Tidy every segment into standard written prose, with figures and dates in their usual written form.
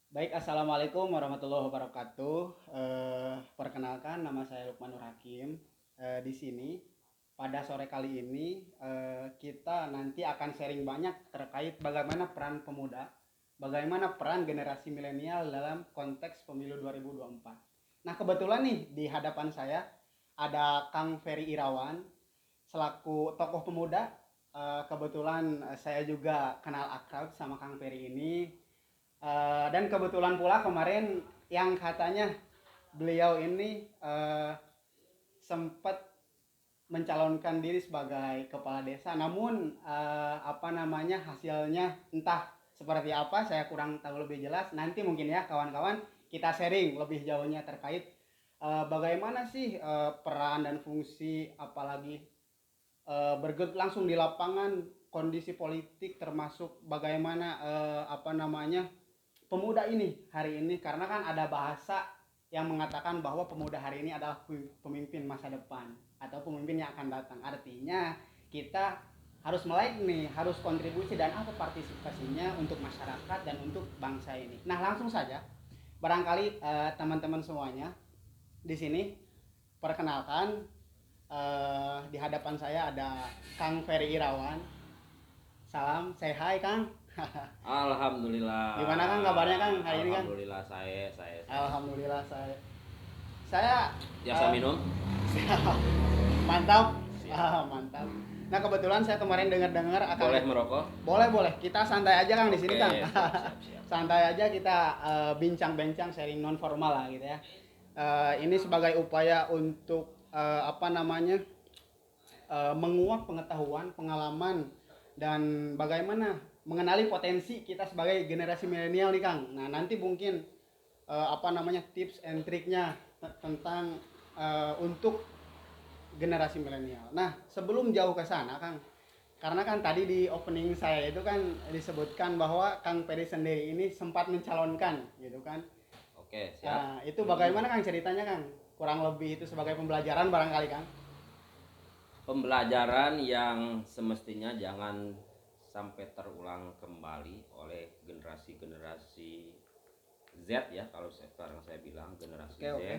Baik, assalamualaikum warahmatullahi wabarakatuh. Perkenalkan, nama saya Lukman Nur Hakim. Di sini pada sore kali ini kita nanti akan sharing banyak terkait bagaimana peran pemuda, bagaimana peran generasi milenial dalam konteks pemilu 2024. Nah, kebetulan nih di hadapan saya ada Kang Ferry Irawan selaku tokoh pemuda. Kebetulan saya juga kenal akrab sama Kang Ferry ini. Dan kebetulan pula kemarin yang katanya beliau ini sempat mencalonkan diri sebagai kepala desa, namun apa namanya hasilnya entah seperti apa, saya kurang tahu lebih jelas. Nanti mungkin ya kawan-kawan kita sharing lebih jauhnya terkait bagaimana sih peran dan fungsi, apalagi bergerak langsung di lapangan kondisi politik, termasuk bagaimana apa namanya pemuda ini hari ini, karena kan ada bahasa yang mengatakan bahwa pemuda hari ini adalah pemimpin masa depan atau pemimpin yang akan datang. Artinya kita harus melek nih, harus kontribusi dan apa partisipasinya untuk masyarakat dan untuk bangsa ini. Nah, langsung saja barangkali teman-teman semuanya di sini perkenalkan, di hadapan saya ada Kang Ferry Irawan. Salam, say hi Kang. Alhamdulillah. Gimana Kang kabarnya Kang hari ini Kang? Alhamdulillah saya. Alhamdulillah saya Biasa minum? mantap. Siap. Mantap. Nah, kebetulan saya kemarin dengar-dengar akan Boleh merokok? boleh kita santai aja Kang di sini Oke, Kang. siap. Santai aja kita bincang-bincang sharing non formal lah gitu ya. Ini sebagai upaya untuk apa namanya menguak pengetahuan, pengalaman, dan bagaimana mengenali potensi kita sebagai generasi milenial nih Kang. Nah, nanti mungkin apa namanya tips and triknya tentang untuk generasi milenial. Nah, sebelum jauh ke sana Kang, karena kan tadi di opening saya itu kan disebutkan bahwa Kang Peri sendiri ini sempat mencalonkan gitu kan. Oke, siap. Itu bagaimana Kang ceritanya Kang? Kurang lebih itu sebagai pembelajaran barangkali Kang. Pembelajaran yang semestinya jangan sampai terulang kembali oleh generasi-generasi Z ya, kalau sekarang saya bilang generasi Oke, Z, oke.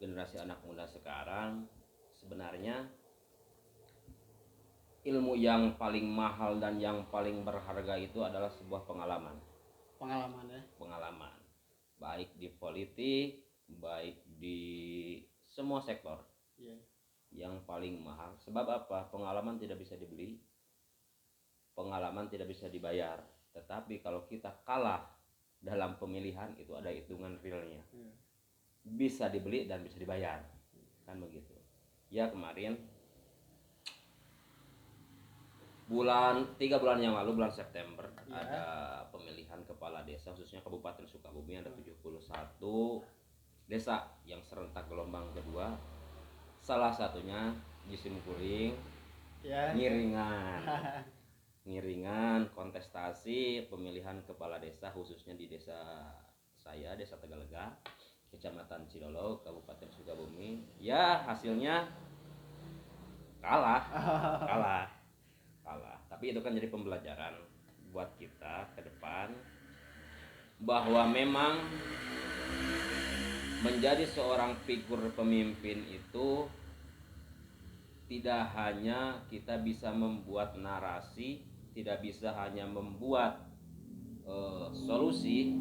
generasi anak muda sekarang. Sebenarnya ilmu yang paling mahal dan yang paling berharga itu adalah sebuah pengalaman. Pengalaman ya. Pengalaman baik di politik, baik di semua sektor. Iya. Yang paling mahal, sebab apa? Pengalaman tidak bisa dibeli, pengalaman tidak bisa dibayar. Tetapi kalau kita kalah dalam pemilihan, itu ada hitungan realnya, Iya. bisa dibeli dan bisa dibayar, kan begitu ya. Kemarin tiga bulan yang lalu, bulan September, Iya. ada pemilihan kepala desa, khususnya Kabupaten Sukabumi. Ada 71 desa yang serentak gelombang kedua. Salah satunya di Simkuring, Ya. Ngiringan kontestasi pemilihan kepala desa, khususnya di desa saya, Desa Tegalega, Kecamatan Cilolo, Kabupaten Sukabumi. Ya, hasilnya kalah, kalah. Tapi itu kan jadi pembelajaran buat kita ke depan, bahwa memang menjadi seorang figur pemimpin itu tidak hanya kita bisa membuat narasi, tidak bisa hanya membuat solusi,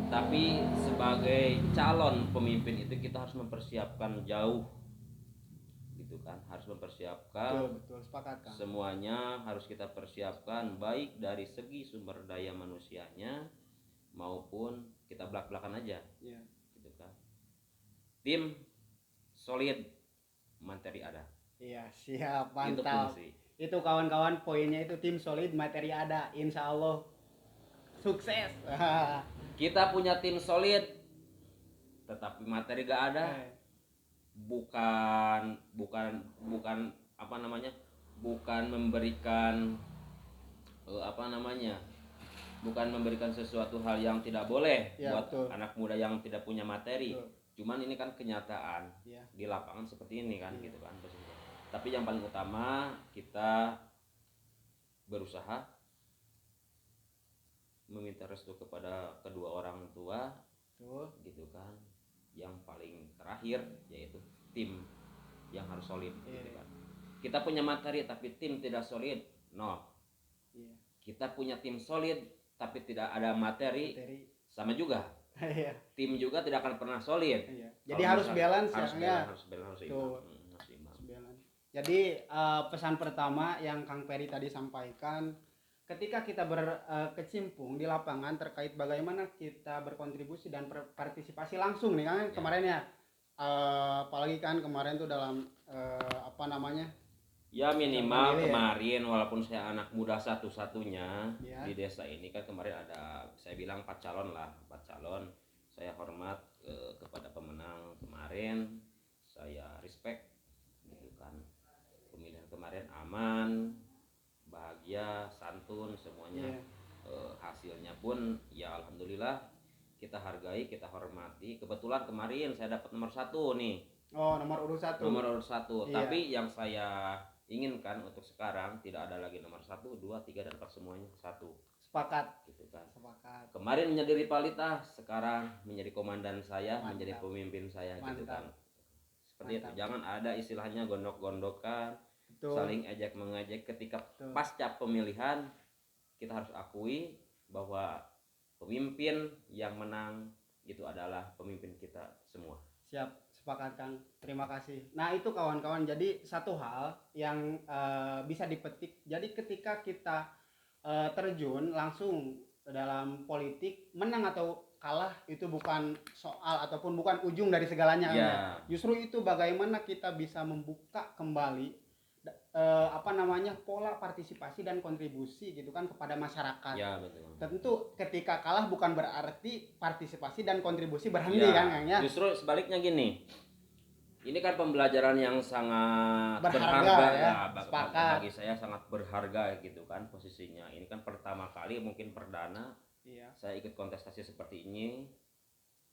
tapi sebagai calon pemimpin itu kita harus mempersiapkan jauh, gitu kan. Harus mempersiapkan Betul, sepakat Kang. semuanya, harus kita persiapkan baik dari segi sumber daya manusianya maupun kita belak-belakan aja, Iya. gitu kan. Tim solid, materi ada. Iya, siap, Itu mantap. fungsi. Itu kawan-kawan poinnya itu tim solid, materi ada. Insya Allah sukses. Kita punya tim solid tetapi materi gak ada, bukan apa namanya, bukan memberikan bukan memberikan sesuatu hal yang tidak boleh Ya, buat betul. anak muda yang tidak punya materi. Betul. Cuman ini kan kenyataan Ya. di lapangan seperti ini kan, Ya. gitu kan. Tapi yang paling utama kita berusaha meminta restu kepada kedua orang tua Betul. gitu kan. Yang paling terakhir yaitu tim yang harus solid gitu Iya. kan. Kita punya materi tapi tim tidak solid, no. Iya. Kita punya tim solid tapi tidak ada materi, Materi. sama juga. Iya. Tim juga tidak akan pernah solid. Iya. Jadi Kalau harus misalnya- balance harus ya, balance, harus balance, harus Tuh. imbang. Harus imbang. Harus balance. Jadi pesan pertama yang Kang Peri tadi sampaikan, ketika kita berkecimpung di lapangan terkait bagaimana kita berkontribusi dan partisipasi langsung nih kan Ya. kemarin ya, apalagi kan kemarin tuh dalam apa namanya, Ya minimal Contoh ini ya. kemarin walaupun saya anak muda satu-satunya Ya. di desa ini kan kemarin ada saya bilang 4 calon lah, 4 calon. Saya hormat kepada pemenang kemarin, saya respect gitu kan. Pemilihan kemarin aman, bahagia, santun semuanya. Iya. Hasilnya pun ya alhamdulillah kita hargai, kita hormati. Kebetulan kemarin saya dapat nomor 1 nih. Oh, nomor urut 1. Nomor urut 1. Iya. Tapi yang saya inginkan untuk sekarang tidak ada lagi nomor 1, 2, 3 dan 4 semuanya 1 Sepakat. gitu kan. Sepakat. Kemarin menjadi rivalitas, sekarang menjadi komandan saya, Mantap. menjadi pemimpin saya gitu kan. Mantap. Seperti itu. Mantap. Jangan ada istilahnya gondok-gondokan, Betul. saling ejek mengejek ketika Betul. pasca pemilihan. Kita harus akui bahwa pemimpin yang menang itu adalah pemimpin kita semua. Siap, sepakat Kang. Terima kasih. Nah itu kawan-kawan, jadi satu hal yang bisa dipetik. Jadi ketika kita terjun langsung dalam politik, menang atau kalah itu bukan soal ataupun bukan ujung dari segalanya. Ya. Justru itu bagaimana kita bisa membuka kembali apa namanya pola partisipasi dan kontribusi gitu kan kepada masyarakat. Ya betul. Tentu ketika kalah bukan berarti partisipasi dan kontribusi berhenti Ya, kan Kang ya. justru sebaliknya gini. Ini kan pembelajaran yang sangat Berharga, ya. Sepakat. bagi saya sangat berharga gitu kan posisinya. Ini kan pertama kali mungkin perdana Iya. saya ikut kontestasi seperti ini.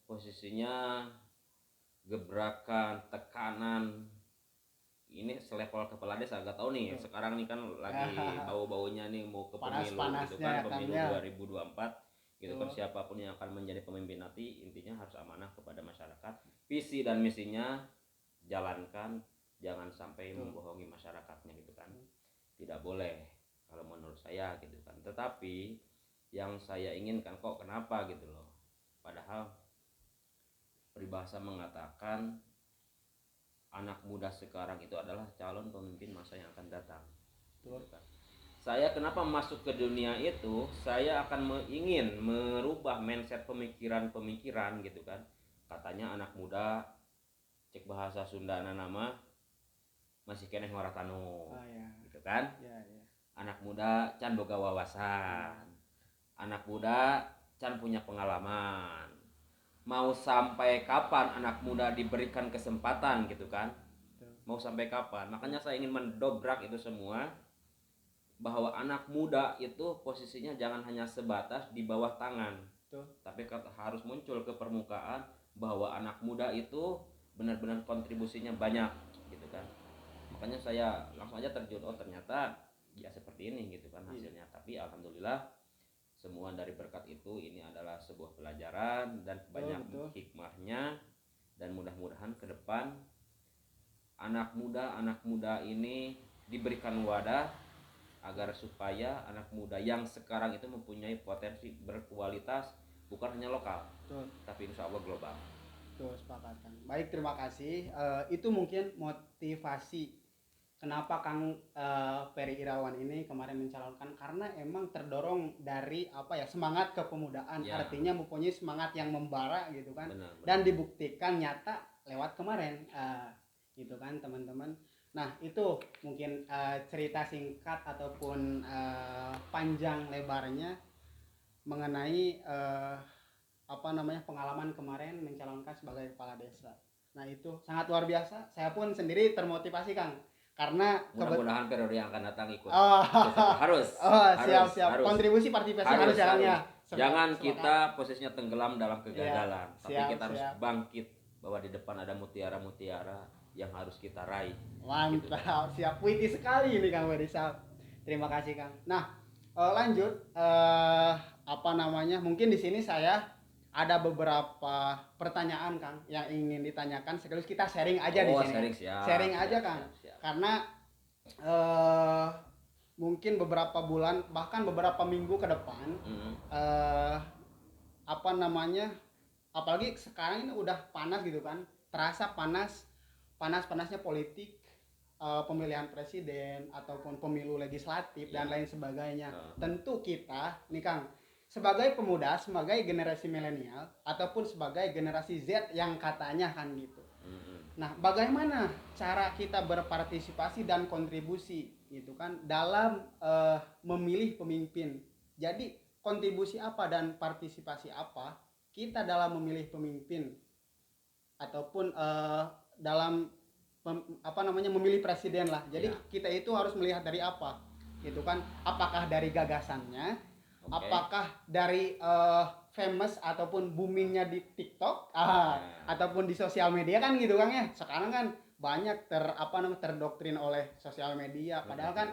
Posisinya gebrakan, tekanan ini selevel kepala desa, agak tahu nih Betul. sekarang nih kan lagi bau-baunya nih mau ke pemilu gitu Panas-panasnya kan, ya, pemilu Kang, ya. 2024 gitu kan. Betul. Siapapun yang akan menjadi pemimpin nanti intinya harus amanah kepada masyarakat, visi dan misinya jalankan, jangan sampai Betul. membohongi masyarakatnya gitu kan. Tidak boleh kalau menurut saya gitu kan. Tetapi yang saya inginkan kok kenapa gitu loh, padahal peribahasa mengatakan anak muda sekarang itu adalah calon pemimpin masa yang akan datang. Betul. Gitu kan. Saya kenapa masuk ke dunia itu, saya akan ingin merubah mindset pemikiran gitu kan. Katanya anak muda cek bahasa Sundana nama masih keneh ngoratanu. Oh ya. Gitu kan. Ya, ya. Anak muda can boga wawasan. Anak muda can punya pengalaman. Mau sampai kapan anak muda diberikan kesempatan gitu kan. Betul. Mau sampai kapan. Makanya saya ingin mendobrak itu semua, bahwa anak muda itu posisinya jangan hanya sebatas di bawah tangan. Betul. Tapi harus muncul ke permukaan bahwa anak muda itu benar-benar kontribusinya banyak gitu kan. Makanya saya langsung aja terjun, oh ternyata ya seperti ini gitu kan hasilnya. Tapi alhamdulillah semua dari berkat itu, ini adalah sebuah pelajaran dan banyak hikmahnya, dan mudah-mudahan ke depan anak muda ini diberikan wadah agar supaya anak muda yang sekarang itu mempunyai potensi berkualitas bukan hanya lokal. Betul. Tapi insya Allah global. Betul, sepakat Kang. Baik, terima kasih. Itu mungkin motivasi kenapa Kang Peri Irawan ini kemarin mencalonkan, karena emang terdorong dari apa ya, semangat kepemudaan. Ya. Artinya mempunyai semangat yang membara gitu kan. Benar. Dan dibuktikan nyata lewat kemarin gitu kan teman-teman. Nah itu mungkin cerita singkat ataupun panjang lebarnya mengenai apa namanya pengalaman kemarin mencalonkan sebagai kepala desa. Nah itu sangat luar biasa. Saya pun sendiri termotivasi Kang, karena mudah-mudahan periode yang akan datang ikut. Oh. Harus. Siap. Harus. Kontribusi partisipasi harus jalannya. Jangan kita posisinya tenggelam dalam kegagalan, Ya, tapi siap, kita harus siap. bangkit bahwa di depan ada mutiara-mutiara yang harus kita raih. Mantap, siap. Witty sekali ini Kang Wedisal. Terima kasih Kang. Nah lanjut apa namanya, mungkin di sini saya ada beberapa pertanyaan Kang yang ingin ditanyakan, sekaligus kita sharing aja di Oh, sini. sharing, siap. Sharing aja Siap, Kang. siap, siap. Karena eh, mungkin beberapa bulan bahkan beberapa minggu ke depan eh, apa namanya, apalagi sekarang ini udah panas gitu kan, terasa panasnya politik, pemilihan presiden ataupun pemilu legislatif dan lain sebagainya. Tentu kita nih Kang, sebagai pemuda, sebagai generasi milenial ataupun sebagai generasi Z yang katanya kan gitu. Nah, bagaimana cara kita berpartisipasi dan kontribusi gitu kan dalam memilih pemimpin. Jadi kontribusi apa dan partisipasi apa kita dalam memilih pemimpin ataupun dalam apa namanya, memilih presiden lah. Jadi kita itu harus melihat dari apa gitu kan, apakah dari gagasannya, apakah dari famous ataupun boomingnya di TikTok ataupun di sosial media kan gitu kan ya. Sekarang kan banyak terdoktrin oleh sosial media, padahal kan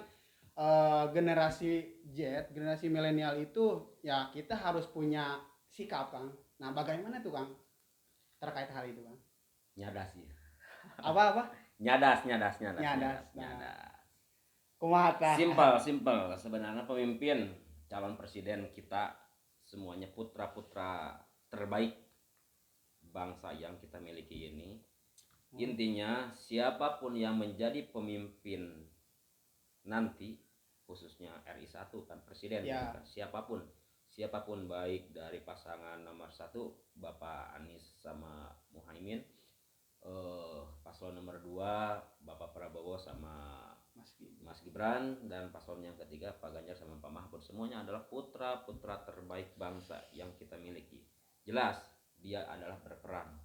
generasi Z, generasi milenial itu ya kita harus punya sikap Kang. Nah, bagaimana tuh Kang terkait hal itu Kang? Nyadas ya. Apa? Nyadas. Kumaha? Simpel. Sebenarnya pemimpin calon presiden kita semuanya putra-putra terbaik bangsa yang kita miliki ini. Intinya siapapun yang menjadi pemimpin nanti, khususnya RI 1 kan presiden ya. Kan? Siapapun baik dari pasangan nomor 1 Bapak Anies sama Muhaimin, paslon nomor 2 Bapak Prabowo sama Mas Gibran, dan paslon yang ketiga Pak Ganjar sama Pak Mahfud, semuanya adalah putra-putra terbaik bangsa yang kita miliki. Jelas dia adalah berperan,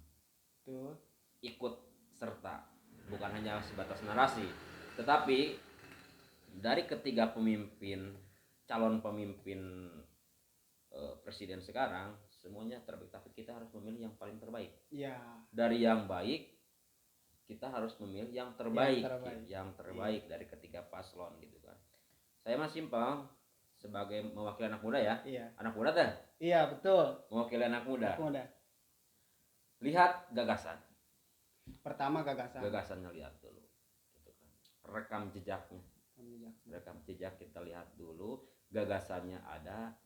ikut serta, bukan hanya sebatas narasi, tetapi dari ketiga calon pemimpin presiden sekarang semuanya terbaik, tapi kita harus memilih yang paling terbaik. Dari yang baik kita harus memilih yang terbaik dari ketiga paslon gitu kan. Saya mah simpel, sebagai mewakili anak muda ya. Anak muda dah. Iya, betul. Mewakili anak muda. Lihat gagasan. Pertama gagasannya lihat dulu gitu kan. Rekam jejak kita lihat dulu, gagasannya ada,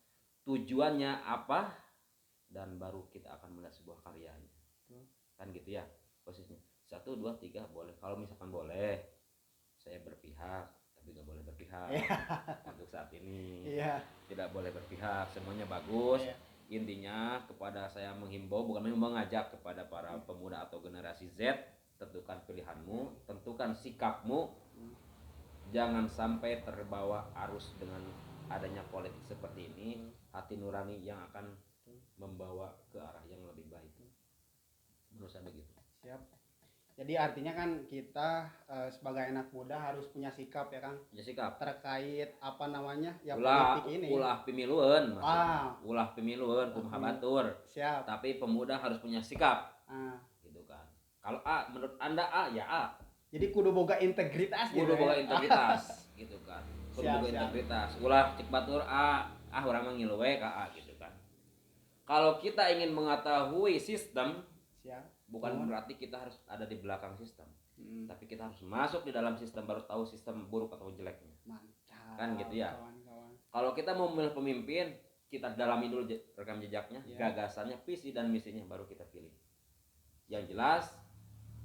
tujuannya apa, dan baru kita akan melihat sebuah karyanya. Kan gitu ya posisinya. 1, 2, 3 boleh. Kalau misalkan boleh, saya berpihak, tapi nggak boleh berpihak. Untuk saat ini tidak boleh berpihak, semuanya bagus. Intinya kepada saya menghimbau, bukan mengajak, kepada para pemuda atau generasi Z, tentukan pilihanmu, tentukan sikapmu. Jangan sampai terbawa arus dengan adanya politik seperti ini. Hati nurani yang akan membawa ke arah yang lebih baik. Menurut saya begitu. Siap. Jadi artinya kan kita sebagai anak muda harus punya sikap ya Kang. Sikap terkait apa namanya ya politik ini. Ulah pemiluan kumaha batur. Siap. Tapi pemuda harus punya sikap. Gitu kan. Kalau A, menurut Anda A, ya A. Jadi kudu boga integritas gitu kan. Kudu boga integritas. Ulah cek batur A, urang mah ngilu we ka A gitu kan. Kalau kita ingin mengetahui sistem, bukan berarti kita harus ada di belakang sistem, tapi kita harus masuk di dalam sistem baru tahu sistem buruk atau jeleknya. Mantap. Kan gitu ya. Kalau kita mau memilih pemimpin, kita dalami dulu rekam jejaknya, gagasannya, visi dan misinya, baru kita pilih. Yang jelas,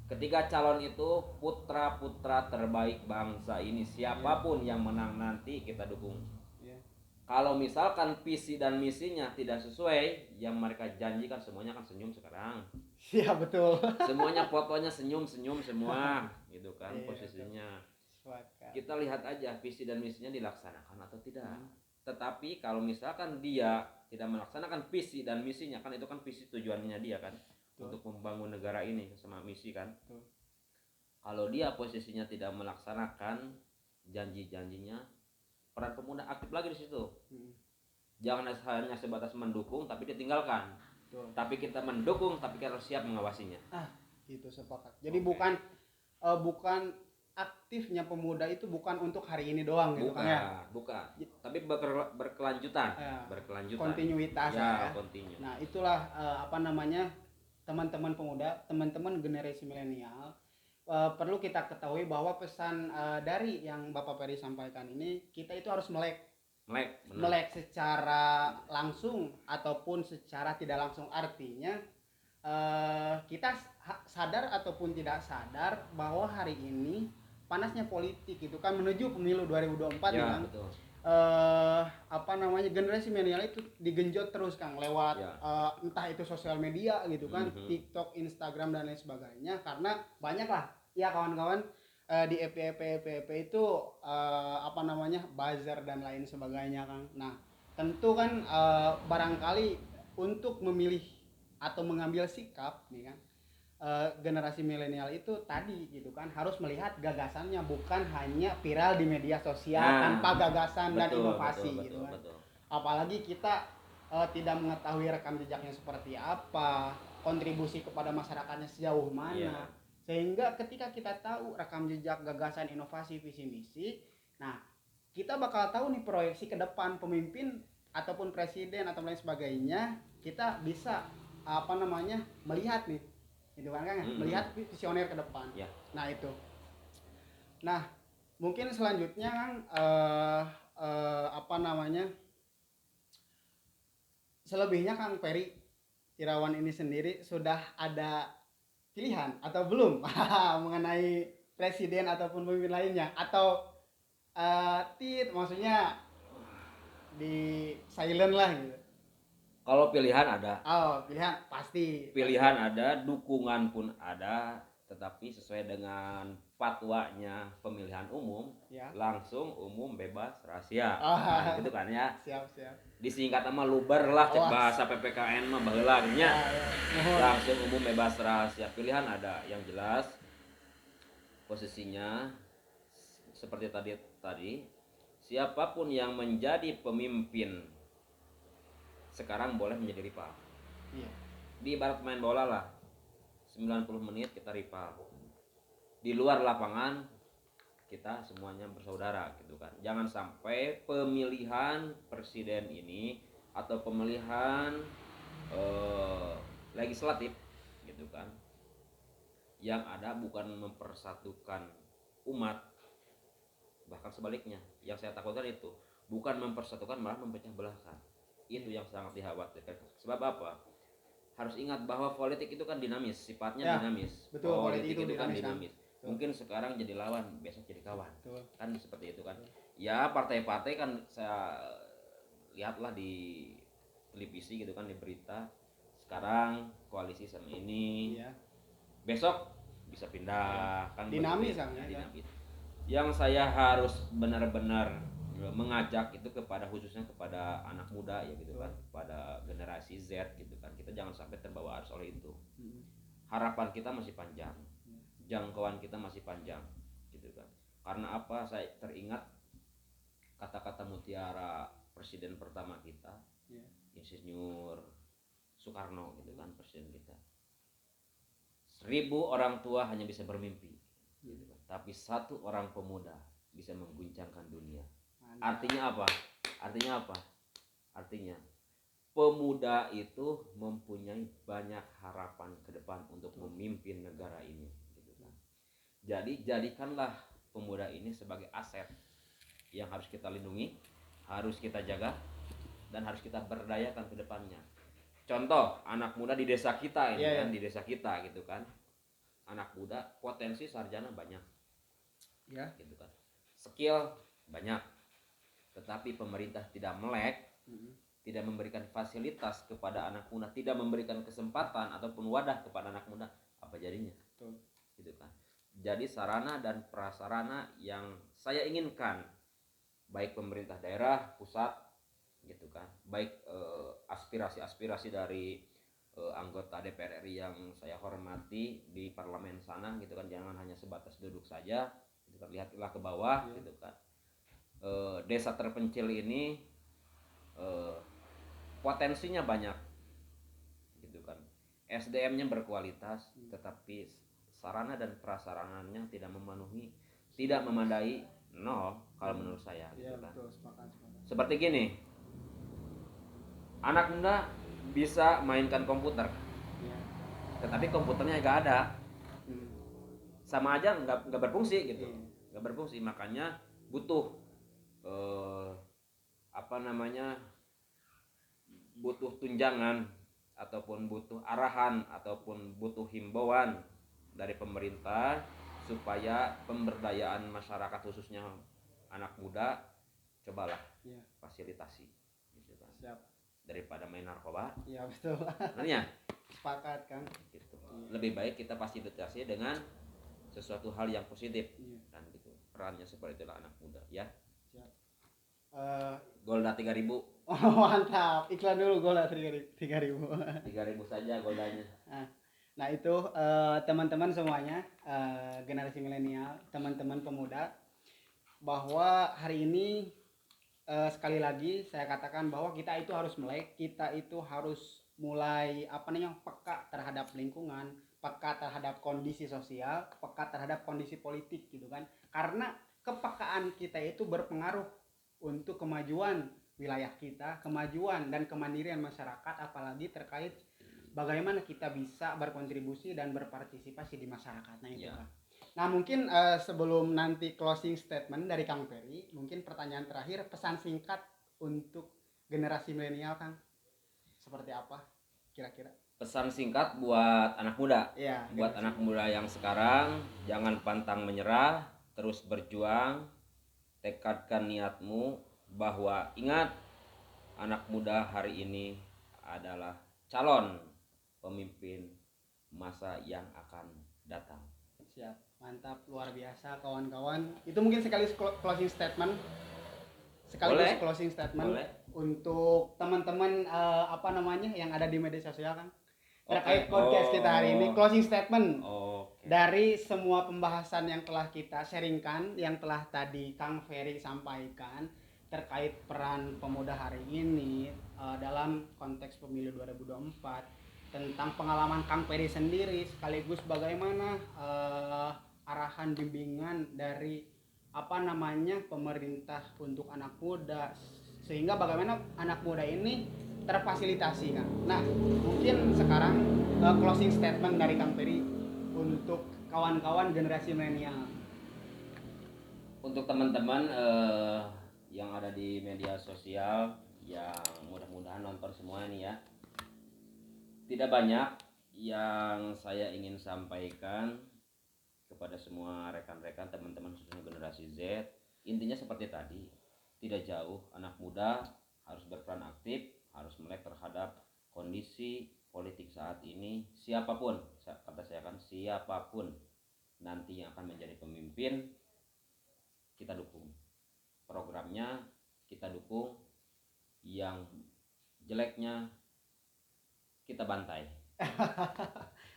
ketiga calon itu putra-putra terbaik bangsa ini. Siapapun yang menang nanti kita dukung. Kalau misalkan visi dan misinya tidak sesuai yang mereka janjikan, semuanya kan senyum sekarang. Iya betul. Semuanya fotonya senyum semua, gitu kan posisinya. Kita lihat aja visi dan misinya dilaksanakan atau tidak. Tetapi kalau misalkan dia tidak melaksanakan visi dan misinya, kan itu kan visi tujuannya dia kan, untuk membangun negara ini sama misi kan. Kalau dia posisinya tidak melaksanakan janji-janjinya, peran pemuda aktif lagi di situ. Jangan hanya sebatas mendukung tapi ditinggalkan. Tapi kita mendukung tapi kita harus siap mengawasinya. Itu sepakat. Jadi bukan aktifnya pemuda itu bukan untuk hari ini doang gitu kan ya. Bukan. Tapi berkelanjutan, Ya, berkelanjutan. kontinuitas Ya, ya. kontinu. Nah, itulah apa namanya, teman-teman pemuda, teman-teman generasi milenial, perlu kita ketahui bahwa pesan dari yang Bapak Peri sampaikan ini, kita itu harus melek Benar. secara langsung ataupun secara tidak langsung. Artinya kita sadar ataupun tidak sadar bahwa hari ini panasnya politik itu kan menuju pemilu 2024 Ya, kan. betul. Apa namanya, generasi milenial itu digenjot terus Kang lewat Ya. entah itu sosial media gitu kan, TikTok, Instagram dan lain sebagainya, karena banyak lah ya kawan-kawan di FYP itu apa namanya, buzzer dan lain sebagainya Kang. Nah, tentu kan barangkali untuk memilih atau mengambil sikap nih kan, generasi milenial itu tadi gitu kan harus melihat gagasannya, bukan hanya viral di media sosial tanpa gagasan dan inovasi gitu kan. Betul. Apalagi kita tidak mengetahui rekam jejaknya seperti apa, kontribusi kepada masyarakatnya sejauh mana. Sehingga ketika kita tahu rekam jejak, gagasan, inovasi, visi misi, nah kita bakal tahu nih proyeksi ke depan pemimpin ataupun presiden atau lain sebagainya, kita bisa apa namanya, melihat nih gitu kan Kang, melihat visioner ke depan. Nah itu. Nah mungkin selanjutnya Kang, apa namanya, selebihnya Kang Peri Irawan ini sendiri sudah ada pilihan atau belum mengenai presiden ataupun pemimpin lainnya, atau maksudnya di silent lah gitu. Kalau pilihan ada. Pilihan pasti. Pilihan ada, dukungan pun ada, tetapi sesuai dengan fatwanya pemilihan umum, ya. Langsung umum bebas rahasia. Nah, gitu kan ya. Siap. Disingkat nama luber lah, cek bahasa PPKN mah baheula nya. Langsung umum bebas rahasia. Pilihan ada, yang jelas posisinya seperti tadi siapapun yang menjadi pemimpin sekarang boleh menjadi rival. Iya. Di ibarat main bola lah, 90 menit kita rival. Di luar lapangan kita semuanya bersaudara gitu kan. Jangan sampai pemilihan presiden ini atau pemilihan legislatif gitu kan, yang ada bukan mempersatukan umat, bahkan sebaliknya. Yang saya takutkan itu bukan mempersatukan, malah memecah belahkan. Itu yang sangat dikhawatirkan. Sebab apa? Harus ingat bahwa politik itu kan dinamis, sifatnya dinamis. Betul, politik itu kan dinamis. Mungkin sekarang jadi lawan, besok jadi kawan. Betul. Kan seperti itu kan. Betul. Ya partai-partai kan saya lihatlah di televisi gitu kan, di berita. Sekarang koalisi sama ini. Iya. Besok bisa pindah, kan dinamis kan. Dinamis. Yang saya harus benar-benar mengajak itu kepada, khususnya kepada anak muda ya gitu kan, kepada generasi Z gitu kan, kita jangan sampai terbawa arus oleh itu. Harapan kita masih panjang, jangkauan kita masih panjang gitu kan. Karena apa? Saya teringat kata-kata mutiara presiden pertama kita, Insinyur Soekarno gitu kan, presiden kita. 1000 orang tua hanya bisa bermimpi gitu kan, tapi 1 orang pemuda bisa mengguncangkan dunia. Artinya apa? Artinya pemuda itu mempunyai banyak harapan ke depan untuk memimpin negara ini gitu kan. Jadi jadikanlah pemuda ini sebagai aset yang harus kita lindungi, harus kita jaga, dan harus kita berdayakan ke depannya. Contoh, anak muda di desa kita ini kan, di desa kita gitu kan. Anak muda potensi sarjana banyak. Ya, gitu kan. Skill banyak. Tetapi pemerintah tidak melek, tidak memberikan fasilitas kepada anak muda, tidak memberikan kesempatan ataupun wadah kepada anak muda, apa jadinya? Betul. Gitu kan. Jadi sarana dan prasarana yang saya inginkan, baik pemerintah daerah, pusat, gitu kan, baik aspirasi-aspirasi dari anggota DPR RI yang saya hormati di parlemen sana, gitu kan, jangan hanya sebatas duduk saja, gitu kan, lihatlah ke bawah, gitu kan. Desa terpencil ini potensinya banyak gitu kan, SDM-nya berkualitas, tetapi sarana dan prasarananya tidak memenuhi, tidak memadai, nol kalau menurut saya gitu Iya kan. betul, sepakat. Seperti gini, anak muda bisa mainkan komputer, Iya. tetapi komputernya nggak ada, Hmm. sama aja nggak berfungsi gitu, Iya. nggak berfungsi. Makanya butuh eh, apa namanya, butuh tunjangan ataupun butuh arahan ataupun butuh himbauan dari pemerintah supaya pemberdayaan masyarakat khususnya anak muda cobalah Iya. fasilitasi gitu kan, Siap. daripada main narkoba. Iya betul. Sebenarnya Sepakat Kang. gitu. Lebih baik kita fasilitasi dengan sesuatu hal yang positif Iya. kan gitu. Perannya seperti itulah anak muda ya. Siap. Golda 3.000. Oh, mantap. Iklan dulu Golda 3.000. 3.000 saja goldanya. Nah itu teman-teman semuanya, generasi milenial, teman-teman pemuda, bahwa hari ini sekali lagi saya katakan bahwa kita itu harus melek, kita itu harus mulai peka terhadap lingkungan, peka terhadap kondisi sosial, peka terhadap kondisi politik gitu kan. Karena kepekaan kita itu berpengaruh untuk kemajuan wilayah kita, kemajuan dan kemandirian masyarakat, apalagi terkait bagaimana kita bisa berkontribusi dan berpartisipasi di masyarakat. Nah itu Ya. kan. Nah mungkin sebelum nanti closing statement dari Kang Ferry, mungkin pertanyaan terakhir, pesan singkat untuk generasi milenial Kang, seperti apa kira-kira? Pesan singkat buat anak muda. Iya. Buat anak muda yang sekarang, jangan pantang menyerah, terus berjuang, tekadkan niatmu bahwa ingat, anak muda hari ini adalah calon pemimpin masa yang akan datang. Siap, mantap, luar biasa kawan-kawan. Itu mungkin sekaligus closing statement. Sekaligus Boleh. closing statement Boleh. untuk teman-teman yang ada di media sosial Kang. Terkait Oke. podcast kita hari ini, closing statement. Oke. Dari semua pembahasan yang telah kita sharingkan, yang telah tadi Kang Ferry sampaikan terkait peran pemuda hari ini dalam konteks pemilu 2024, tentang pengalaman Kang Ferry sendiri, sekaligus bagaimana arahan bimbingan dari pemerintah untuk anak muda, sehingga bagaimana anak muda ini terfasilitasi kan. Nah mungkin sekarang closing statement dari Kang Ferry untuk kawan-kawan generasi milenial. Untuk teman-teman yang ada di media sosial yang mudah-mudahan nonton semua ini ya, tidak banyak yang saya ingin sampaikan kepada semua rekan-rekan teman-teman khususnya generasi Z. Intinya seperti tadi, tidak jauh, anak muda harus berperan aktif, harus melek terhadap kondisi politik saat ini. Siapapun, kata saya kan, siapapun nanti yang akan menjadi pemimpin, kita dukung. Programnya kita dukung, yang jeleknya kita bantai.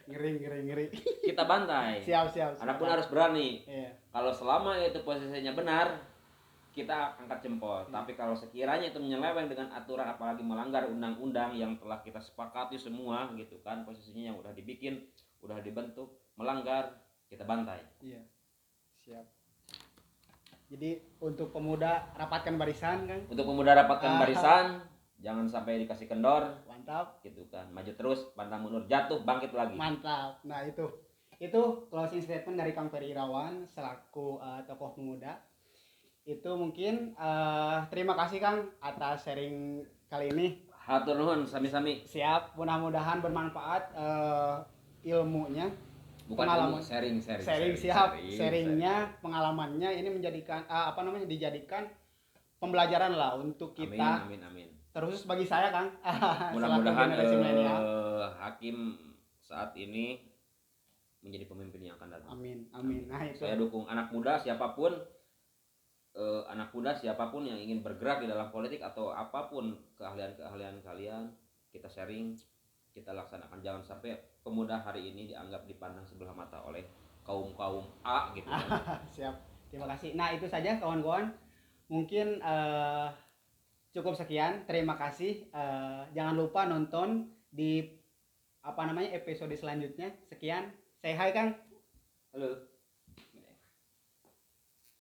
ngeri. Kita bantai. Siap. Anak pun harus berani. Iya. Kalau selama itu posisinya benar, kita angkat jempol. Tapi kalau sekiranya itu menyeleweng dengan aturan, apalagi melanggar undang-undang yang telah kita sepakati semua gitu kan, posisinya yang udah dibikin, udah dibentuk, melanggar, kita bantai. Iya. Siap. Jadi untuk pemuda rapatkan barisan kan. Untuk pemuda rapatkan barisan, jangan sampai dikasih kendor. Mantap. Gitu kan, maju terus, pantang mundur, jatuh bangkit lagi. Mantap. Nah itu closing statement dari Kang Ferry Irawan selaku tokoh pemuda. Itu mungkin terima kasih Kang atas sharing kali ini. Hatur nuhun sami-sami. Siap, mudah-mudahan bermanfaat ilmunya. Bukan pengalaman sharing. Sharingnya, pengalamannya ini menjadikan dijadikan pembelajaran lah untuk kita. Amin. Terus bagi saya Kang, mudah-mudahan generasi milenial. Hakim saat ini menjadi pemimpin yang akan datang. Amin. Nah itu. Saya dukung anak muda siapapun yang ingin bergerak di dalam politik atau apapun keahlian kalian, kita sharing, kita laksanakan. Jangan sampai pemuda hari ini dipandang sebelah mata oleh kaum A gitu kan. Siap. Terima kasih. Nah, itu saja kawan-kawan. Mungkin cukup sekian. Terima kasih. Jangan lupa nonton di episode selanjutnya. Sekian. Say hi Kang. Halo.